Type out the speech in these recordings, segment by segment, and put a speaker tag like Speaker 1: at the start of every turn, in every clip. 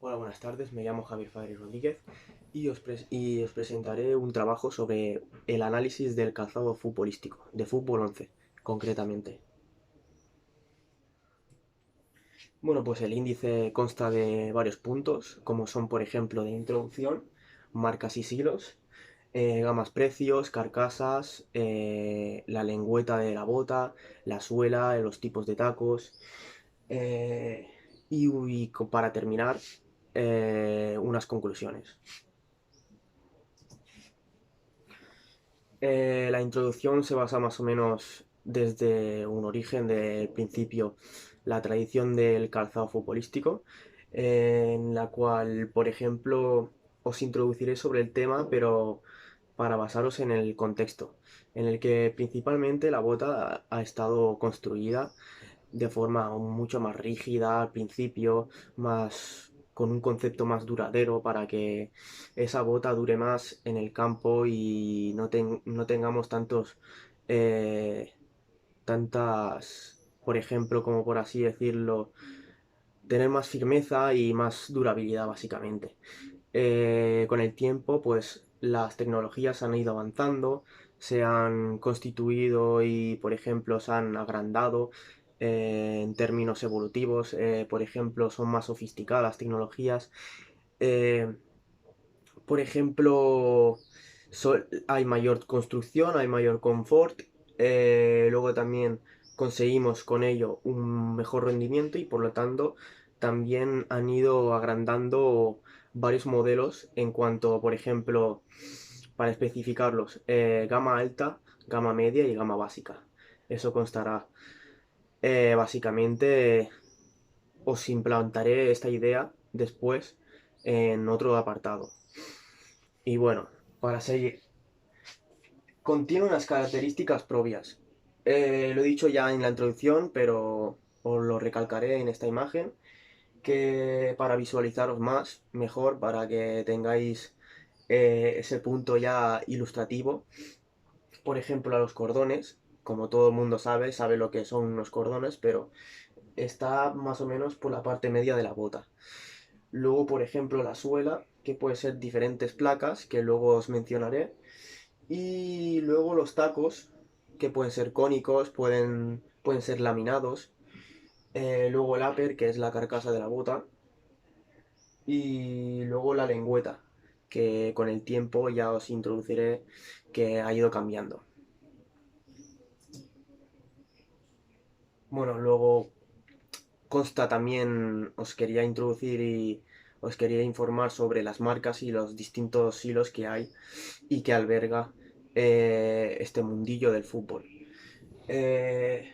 Speaker 1: Hola, buenas tardes, me llamo Javier Fabri Rodríguez y os presentaré un trabajo sobre el análisis del calzado futbolístico, de fútbol 11, concretamente. Bueno, pues el índice consta de varios puntos, como son, por ejemplo, de introducción, marcas y silos, gamas precios, carcasas, la lengüeta de la bota, la suela, los tipos de tacos, eh, y para terminar, unas conclusiones. La introducción se basa más o menos desde un origen del principio, la tradición del calzado futbolístico, en la cual, por ejemplo, os introduciré sobre el tema, pero para basaros en el contexto, en el que principalmente la bota ha estado construida de forma mucho más rígida al principio, más con un concepto más duradero para que esa bota dure más en el campo y no tengamos eh, por ejemplo, como por así decirlo, tener más firmeza y más durabilidad básicamente. Con el tiempo, pues las tecnologías han ido avanzando, se han constituido y, por ejemplo, se han agrandado en términos evolutivos. Por ejemplo, son más sofisticadas las tecnologías. Eh, por ejemplo, hay mayor construcción, hay mayor confort. Luego también conseguimos con ello un mejor rendimiento y por lo tanto también han ido agrandando varios modelos en cuanto, por ejemplo, para especificarlos, gama alta, gama media y gama básica. Eso constará. Básicamente os implantaré esta idea después en otro apartado. Y bueno, para seguir, contiene unas características propias. Lo he dicho ya en la introducción, pero os lo recalcaré en esta imagen, que para visualizaros más, mejor, para que tengáis ese punto ya ilustrativo. Por ejemplo, a los cordones, como todo el mundo sabe lo que son unos cordones, pero está más o menos por la parte media de la bota. Luego, por ejemplo, la suela, que puede ser diferentes placas, que luego os mencionaré. Y luego los tacos, que pueden ser cónicos, pueden ser laminados. Luego el upper, que es la carcasa de la bota. Y luego la lengüeta, que con el tiempo ya os introduciré que ha ido cambiando. Bueno, luego consta también, os quería introducir y os quería informar sobre las marcas y los distintos hilos que hay y que alberga este mundillo del fútbol. Eh,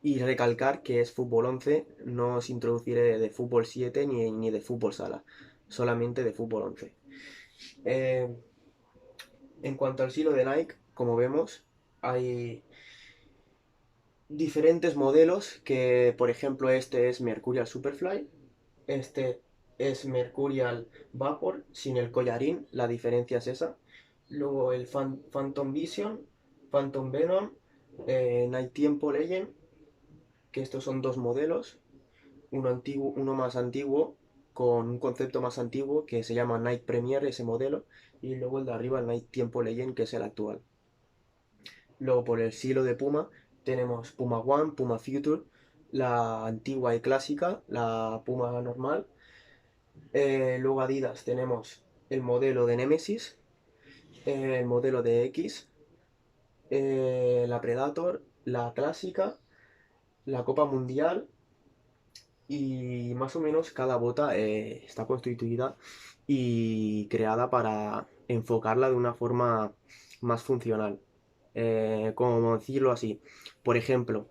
Speaker 1: Y recalcar que es fútbol 11, no os introduciré de fútbol 7 ni de fútbol sala, solamente de fútbol 11. Eh, en cuanto al silo de Nike, como vemos, hay diferentes modelos que, por ejemplo, este es Mercurial Superfly, este es Mercurial Vapor sin el collarín, la diferencia es esa. Luego el Phantom Vision, Phantom Venom, Night Tiempo Legend, que estos son dos modelos, uno más antiguo, con un concepto más antiguo que se llama Night Premier, ese modelo, y luego el de arriba, el Night Tiempo Legend, que es el actual. Luego por el silo de Puma tenemos Puma One, Puma Future, la antigua y clásica, la Puma normal. Luego Adidas tenemos el modelo de Nemesis, el modelo de X, la Predator, la clásica, la Copa Mundial. Y más o menos cada bota está constituida y creada para enfocarla de una forma más funcional. Como decirlo así. Por ejemplo,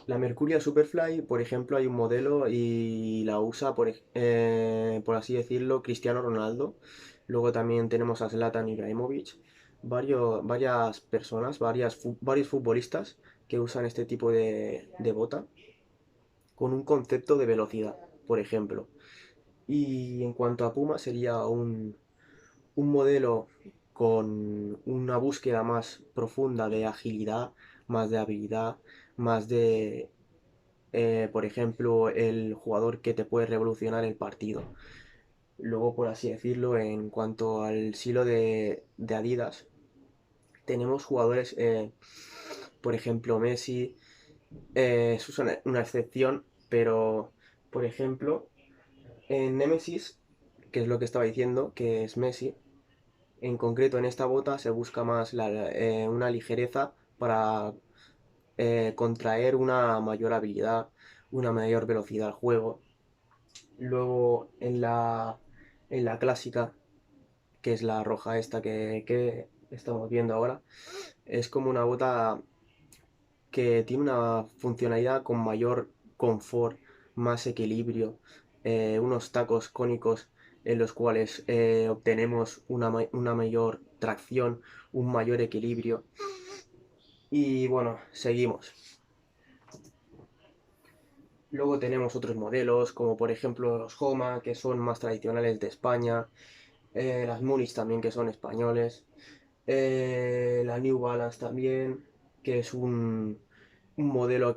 Speaker 1: la Mercurial Superfly, por ejemplo, hay un modelo y la usa, por así decirlo, Cristiano Ronaldo. Luego también tenemos a Zlatan Ibrahimovic. Varias personas, varios futbolistas que usan este tipo de bota con un concepto de velocidad, por ejemplo. Y en cuanto a Puma, sería un modelo con una búsqueda más profunda de agilidad, más de habilidad, más de por ejemplo, el jugador que te puede revolucionar el partido. Luego, por así decirlo, en cuanto al estilo de Adidas, tenemos jugadores, por ejemplo, Messi, eso es una excepción, pero, por ejemplo, en Nemesis, que es lo que estaba diciendo, que es Messi, en concreto en esta bota se busca más una ligereza para contraer una mayor habilidad, una mayor velocidad al juego. Luego en la clásica, que es la roja esta que estamos viendo ahora, es como una bota que tiene una funcionalidad con mayor confort, más equilibrio, unos tacos cónicos en los cuales obtenemos una mayor tracción, un mayor equilibrio. Y bueno, seguimos. Luego tenemos otros modelos, como por ejemplo los Homa, que son más tradicionales de España, las Munis también, que son españoles, la New Balance también, que es un modelo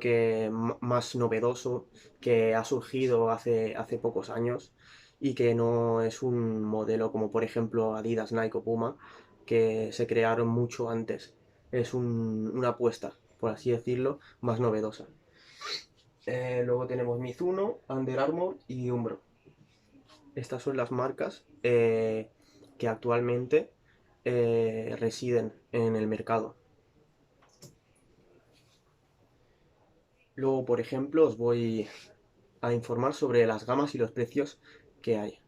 Speaker 1: más novedoso, que ha surgido hace pocos años y que no es un modelo como por ejemplo Adidas, Nike o Puma, que se crearon mucho antes. Es una apuesta, por así decirlo, más novedosa. Luego tenemos Mizuno, Under Armour y Umbro. Estas son las marcas que actualmente residen en el mercado. Luego, por ejemplo, os voy a informar sobre las gamas y los precios que hay.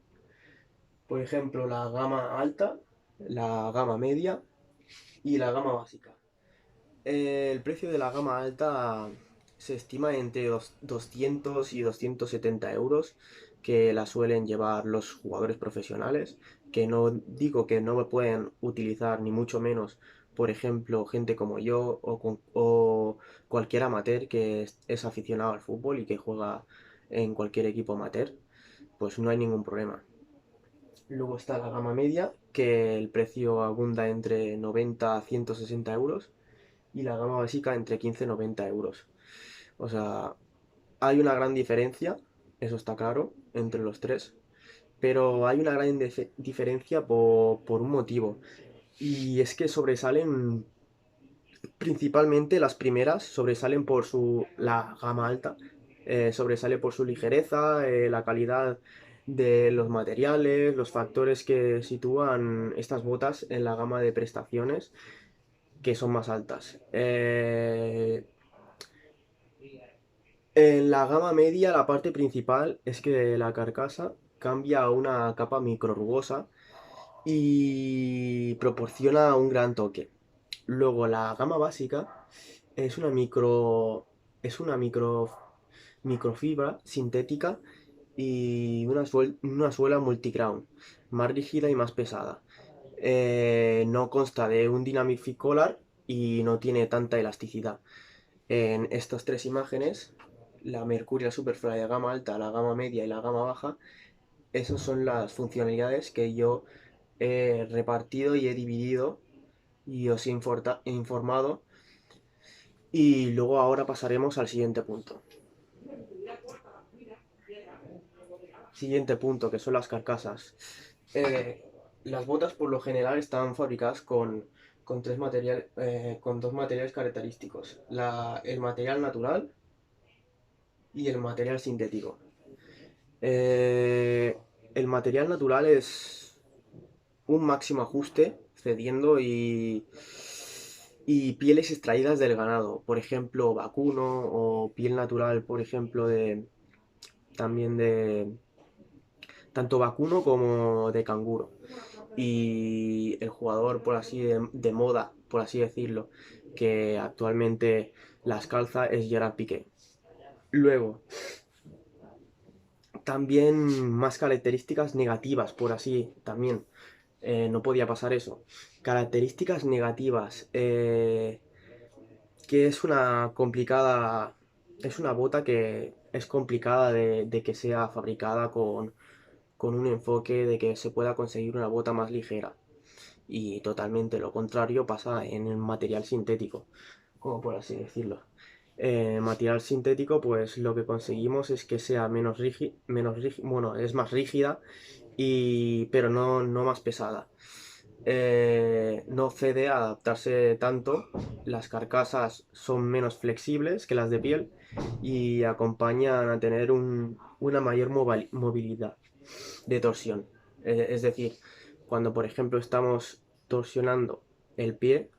Speaker 1: Por ejemplo, la gama alta, la gama media y la gama básica. El precio de la gama alta se estima entre 200 y 270 euros, que la suelen llevar los jugadores profesionales, que no digo que no pueden utilizar ni mucho menos, por ejemplo, gente como yo o cualquier amateur que es aficionado al fútbol y que juega en cualquier equipo amateur, pues no hay ningún problema. Luego está la gama media, que el precio abunda entre 90 a 160 euros y la gama básica entre 15 y 90 euros. O sea, hay una gran diferencia, eso está claro, entre los tres, pero hay una gran diferencia por un motivo. Y es que sobresalen, principalmente las primeras, sobresalen por la gama alta, sobresale por su ligereza, la calidad de los materiales, los factores que sitúan estas botas en la gama de prestaciones que son más altas. En la gama media, la parte principal es que la carcasa cambia a una capa micro rugosa y proporciona un gran toque. Luego, la gama básica es una microfibra sintética y una suela multicrown, más rígida y más pesada. No consta de un Dynamic Collar y no tiene tanta elasticidad. En estas tres imágenes, la Mercurial Superfly de gama alta, la gama media y la gama baja, esas son las funcionalidades que yo he repartido y he dividido y os he informado. Y luego ahora pasaremos al siguiente punto. Siguiente punto, que son las carcasas. Eh, las botas por lo general están fabricadas con dos materiales característicos. El material natural y el material sintético. Eh, el material natural es un máximo ajuste cediendo y pieles extraídas del ganado, por ejemplo, vacuno o piel natural, por ejemplo, también de tanto vacuno como de canguro. Y el jugador, por así de moda, por así decirlo, que actualmente las calza es Gerard Piqué. Luego, también más características negativas, por así también. No podía pasar eso. Características negativas. Que es una complicada. Es una bota que es complicada de que sea fabricada con un enfoque de que se pueda conseguir una bota más ligera. Y totalmente lo contrario pasa en el material sintético, como por así decirlo. Material sintético, pues lo que conseguimos es que sea bueno, es más rígida, pero no más pesada. No cede a adaptarse tanto, las carcasas son menos flexibles que las de piel y acompañan a tener una mayor movilidad de torsión. Es decir, cuando por ejemplo estamos torsionando el pie,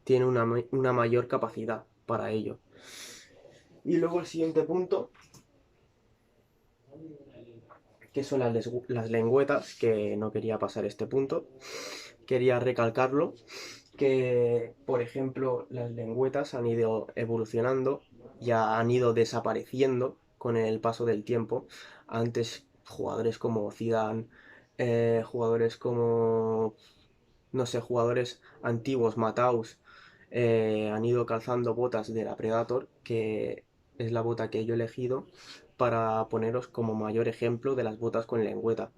Speaker 1: tiene una mayor capacidad para ello. Y luego el siguiente punto, que son las lengüetas, que no quería pasar este punto, quería recalcarlo, que por ejemplo las lengüetas han ido evolucionando, ya han ido desapareciendo con el paso del tiempo. Antes jugadores como Zidane, jugadores como, no sé, jugadores antiguos, Mataus, han ido calzando botas de la Predator, que es la bota que yo he elegido para poneros como mayor ejemplo de las botas con lengüeta,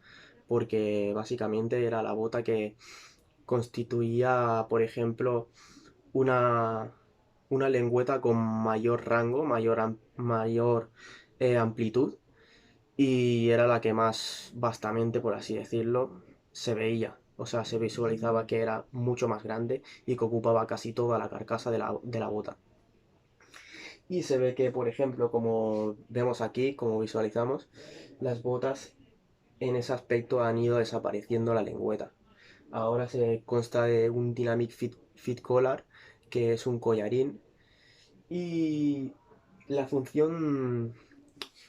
Speaker 1: porque básicamente era la bota que constituía, por ejemplo, una, una lengüeta con mayor rango, mayor amplitud, y era la que más vastamente, por así decirlo, se veía. O sea, se visualizaba que era mucho más grande y que ocupaba casi toda la carcasa de la bota. Y se ve que, por ejemplo, como vemos aquí, como visualizamos, las botas en ese aspecto han ido desapareciendo la lengüeta. Ahora se consta de un Dynamic Fit Collar, que es un collarín. Y la función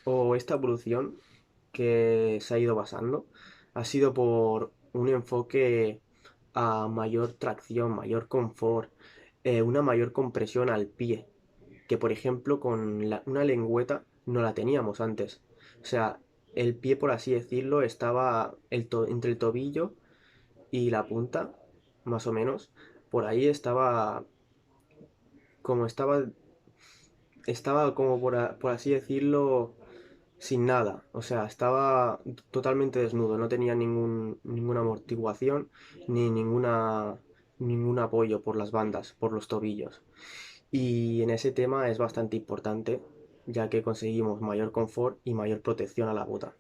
Speaker 1: o esta evolución que se ha ido basando ha sido por un enfoque a mayor tracción, mayor confort, una mayor compresión al pie, que por ejemplo con una lengüeta no la teníamos antes. O sea, el pie, por así decirlo, estaba entre el tobillo y la punta, más o menos. Por ahí como estaba como por así decirlo, sin nada. O sea, estaba totalmente desnudo, no tenía ninguna amortiguación ni ningún apoyo por las bandas, por los tobillos. Y en ese tema es bastante importante, ya que conseguimos mayor confort y mayor protección a la bota.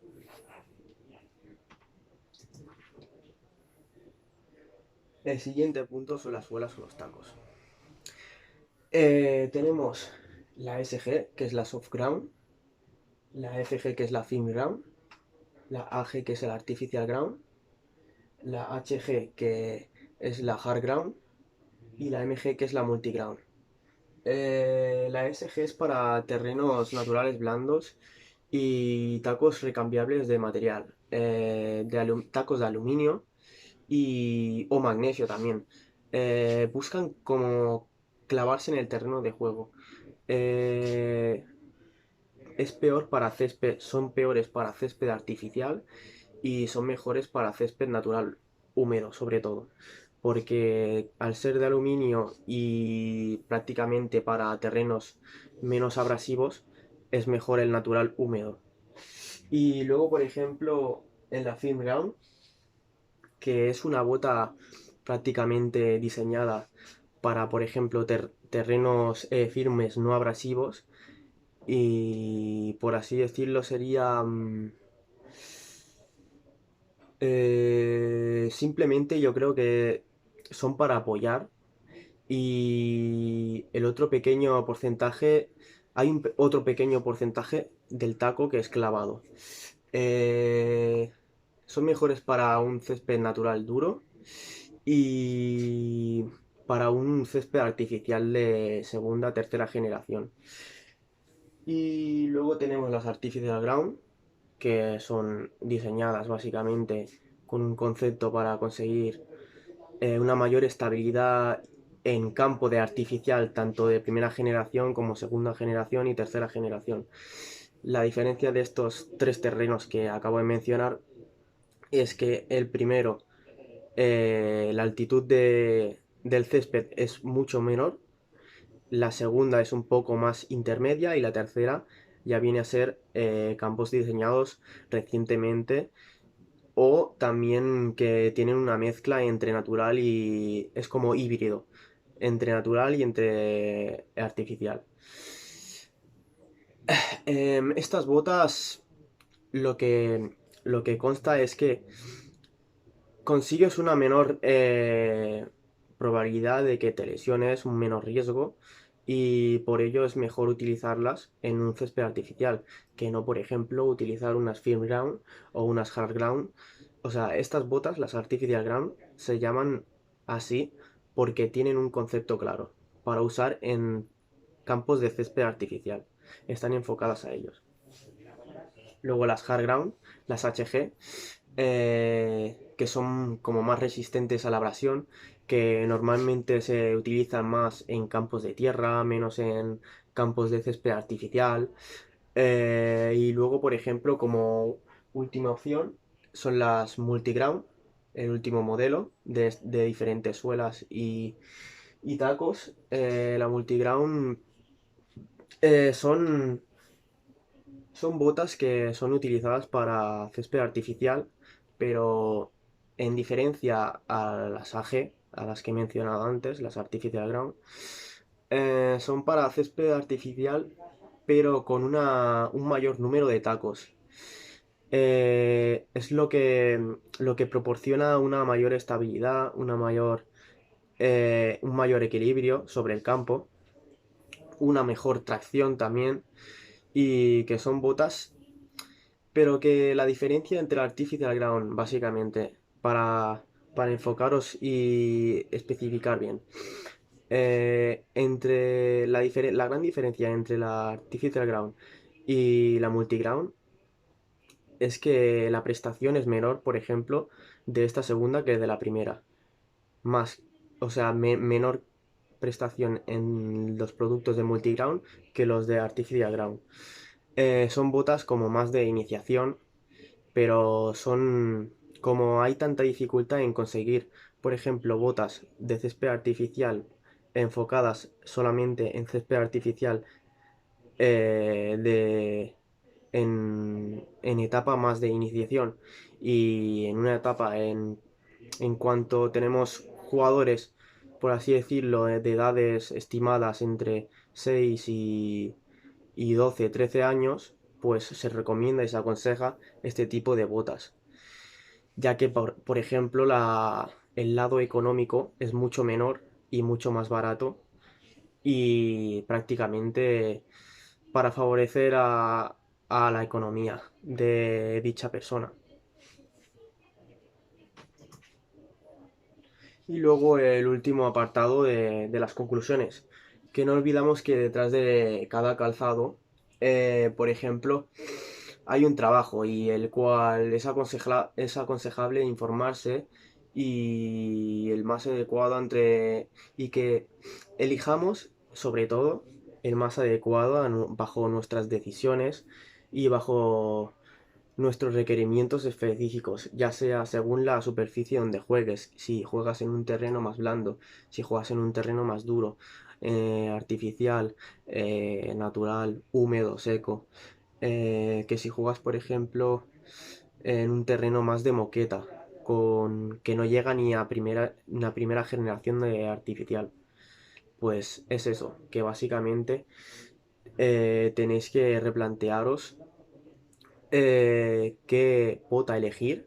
Speaker 1: El siguiente punto son las suelas o los tacos. Tenemos la SG, que es la soft ground, la FG, que es la firm ground, la AG, que es el artificial ground, la HG, que es la hard ground, y la MG, que es la multiground. La SG es para terrenos naturales blandos y tacos recambiables de material, tacos de aluminio o magnesio también. Buscan como clavarse en el terreno de juego. Eh, es peor para césped, son peores para césped artificial y son mejores para césped natural, húmedo sobre todo, porque al ser de aluminio y prácticamente para terrenos menos abrasivos, es mejor el natural húmedo. Y luego, por ejemplo, en la Film Ground, que es una bota prácticamente diseñada para, por ejemplo, terrenos firmes no abrasivos, y por así decirlo sería simplemente yo creo que son para apoyar, y el otro pequeño porcentaje, hay otro pequeño porcentaje del taco que es clavado. Eh, son mejores para un césped natural duro y para un césped artificial de segunda, tercera generación. Y luego tenemos las Artificial Ground, que son diseñadas básicamente con un concepto para conseguir una mayor estabilidad en campo de artificial, tanto de primera generación como segunda generación y tercera generación. La diferencia de estos tres terrenos que acabo de mencionar es que el primero, la altitud del césped es mucho menor, la segunda es un poco más intermedia y la tercera ya viene a ser campos diseñados recientemente o también que tienen una mezcla entre natural y es como híbrido, entre natural y entre artificial. Estas botas lo que, lo que consta es que consigues una menor probabilidad de que te lesiones, un menor riesgo, y por ello es mejor utilizarlas en un césped artificial, que no, por ejemplo, utilizar unas firm ground o unas hard ground. O sea, estas botas, las artificial ground, se llaman así porque tienen un concepto claro para usar en campos de césped artificial. Están enfocadas a ellos. Luego las hard ground, las HG, que son como más resistentes a la abrasión, que normalmente se utilizan más en campos de tierra, menos en campos de césped artificial. Y luego, por ejemplo, como última opción, son las multiground, el último modelo de diferentes suelas y tacos. La multiground son botas que son utilizadas para césped artificial, pero en diferencia a las AG, a las que he mencionado antes, las Artificial Ground, son para césped artificial, pero con un mayor número de tacos. Es lo que proporciona una mayor estabilidad, un mayor equilibrio sobre el campo, una mejor tracción también, y que son botas. Pero que la diferencia entre el Artificial Ground, básicamente, para enfocaros y especificar bien, la gran diferencia entre la Artificial Ground y la Multiground es que la prestación es menor, por ejemplo, de esta segunda que de la primera. Más, o sea, menor prestación en los productos de Multiground que los de Artificial Ground. Son botas como más de iniciación, pero son como hay tanta dificultad en conseguir, por ejemplo, botas de césped artificial enfocadas solamente en césped artificial eh, de, en etapa más de iniciación y en una etapa en cuanto tenemos jugadores, por así decirlo, de edades estimadas entre 6 y 12, 13 años, pues se recomienda y se aconseja este tipo de botas, ya que, por ejemplo, el lado económico es mucho menor y mucho más barato y prácticamente para favorecer a la economía de dicha persona. Y luego el último apartado de las conclusiones, que no olvidamos que detrás de cada calzado, por ejemplo, hay un trabajo y el cual es aconsejable informarse y el más adecuado y que elijamos sobre todo el más adecuado bajo nuestras decisiones y bajo nuestros requerimientos específicos, ya sea según la superficie donde juegues, si juegas en un terreno más blando, si juegas en un terreno más duro, artificial, natural, húmedo, seco, que si juegas, por ejemplo, en un terreno más de moqueta, que no llega ni a una primera generación de artificial. Pues es eso, que básicamente tenéis que replantearos qué pota elegir,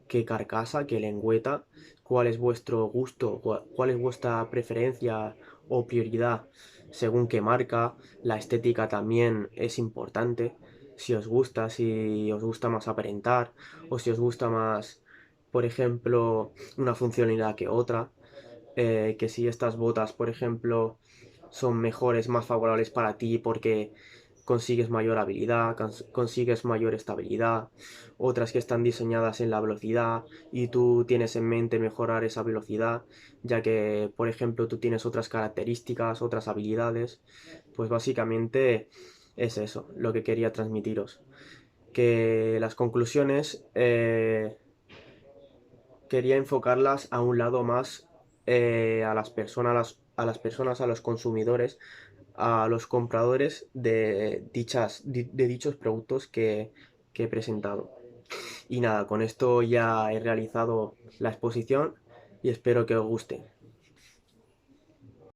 Speaker 1: qué carcasa, qué lengüeta, cuál es vuestro gusto, cuál es vuestra preferencia o prioridad según qué marca. La estética también es importante. Si os gusta más aparentar o si os gusta más, por ejemplo, una funcionalidad que otra. Que si estas botas, por ejemplo, son mejores, más favorables para ti porque consigues mayor habilidad, consigues mayor estabilidad, otras que están diseñadas en la velocidad y tú tienes en mente mejorar esa velocidad, ya que, por ejemplo, tú tienes otras características, otras habilidades, pues básicamente es eso lo que quería transmitiros. Que las conclusiones quería enfocarlas a un lado más a las personas, a los consumidores, a los compradores de dichos productos que he presentado. Y nada, con esto ya he realizado la exposición y espero que os guste.